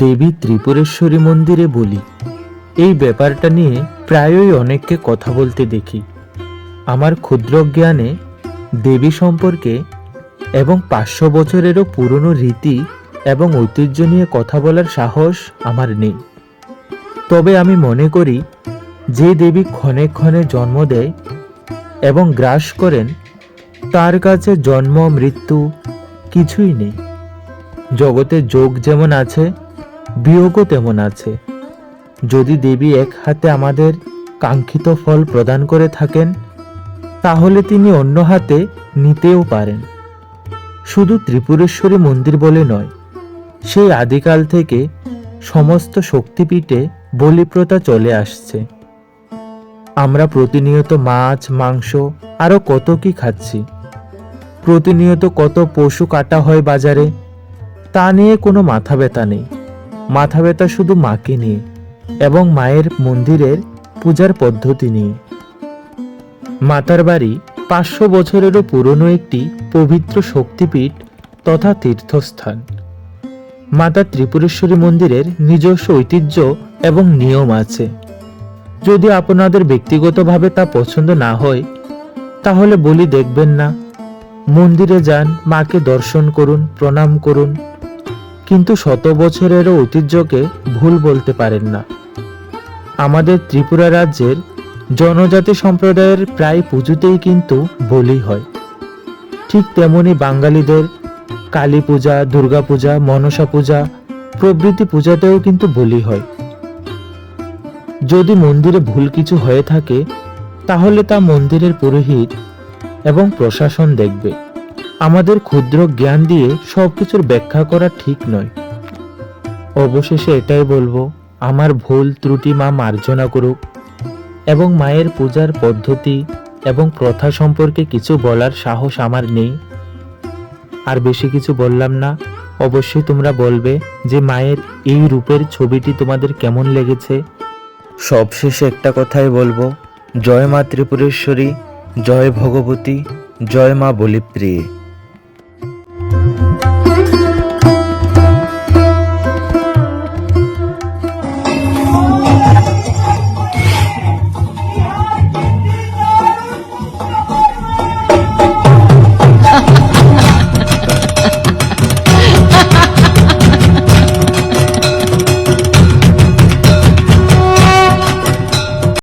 দেবী ত্রিপুরেশ্বরী মন্দিরে বলি, এই ব্যাপারটা নিয়ে প্রায়ই অনেককে কথা বলতে দেখি। আমার ক্ষুদ্র জ্ঞানে দেবী সম্পর্কে এবং 500 বছরেরও পুরনো রীতি এবং ঐতিহ্য নিয়ে কথা বলার সাহস আমার নেই। তবে আমি মনে করি, যে দেবী ক্ষণে ক্ষণে জন্ম দেয় এবং গ্রাস করেন, তার কাছে জন্ম মৃত্যু কিছুই নেই। জগতে যোগ যেমন আছে, বিয়োগও তেমন আছে। যদি দেবী এক হাতে আমাদের কাঙ্ক্ষিত ফল প্রদান করে থাকেন, তাহলে তিনি অন্য হাতে নিতেও পারেন। শুধু ত্রিপুরেশ্বরী মন্দির বলে নয়, সেই আদিকাল থেকে সমস্ত শক্তিপীঠে বলিপ্রথা চলে আসছে। আমরা প্রতিনিয়ত মাছ, মাংস আরও কত কি খাচ্ছি। প্রতিনিয়ত কত পশু কাটা হয় বাজারে, তা নিয়ে কোনো মাথা ব্যথা নেই। মাথা ব্যথা শুধু মাকে নিয়ে এবং মায়ের মন্দিরের পূজার পদ্ধতি নিয়ে। মাতার বাড়ি 500 বছরেরও পুরনো একটি পবিত্র শক্তিপীঠ তথা তীর্থস্থান। মাতা ত্রিপুরেশ্বরী মন্দিরের নিজস্ব ঐতিহ্য এবং নিয়ম আছে। যদি আপনাদের ব্যক্তিগতভাবে তা পছন্দ না হয়, তাহলে বলি দেখবেন না, মন্দিরে যান, মাকে দর্শন করুন, প্রণাম করুন, কিন্তু 100 বছরেরও ঐতিহ্যকে ভুল বলতে পারেন না। আমাদের ত্রিপুরা রাজ্যের জনজাতি সম্প্রদায়ের প্রায় পুজোতেই কিন্তু বলি হয়। ঠিক তেমনি বাঙালিদের কালী পূজা, দুর্গা পূজা, মনসা পূজা প্রভৃতি পূজাতেও কিন্তু বলি হয়। যদি মন্দিরে ভুল কিছু হয়ে থাকে, তাহলে তা মন্দিরের পুরোহিত এবং প্রশাসন দেখবে। আমাদের ক্ষুদ্র জ্ঞান দিয়ে সবকিছুর ব্যাখ্যা করা ঠিক নয়। অবশেষে এটাই বলবো, আমার ভুল ত্রুটি মা মার্জনা করুক এবং মায়ের পূজার পদ্ধতি এবং প্রথা সম্পর্কে কিছু বলার সাহস আমার নেই। আর বেশি কিছু বললাম না। অবশ্যই তোমরা বলবে যে মায়ের এই রূপের ছবিটি তোমাদের কেমন লেগেছে। সবশেষে একটা কথাই বলবো, জয় মা ত্রিপুরেশ্বরী, জয় ভগবতী, জয় মা বলিপ্রিয়ে।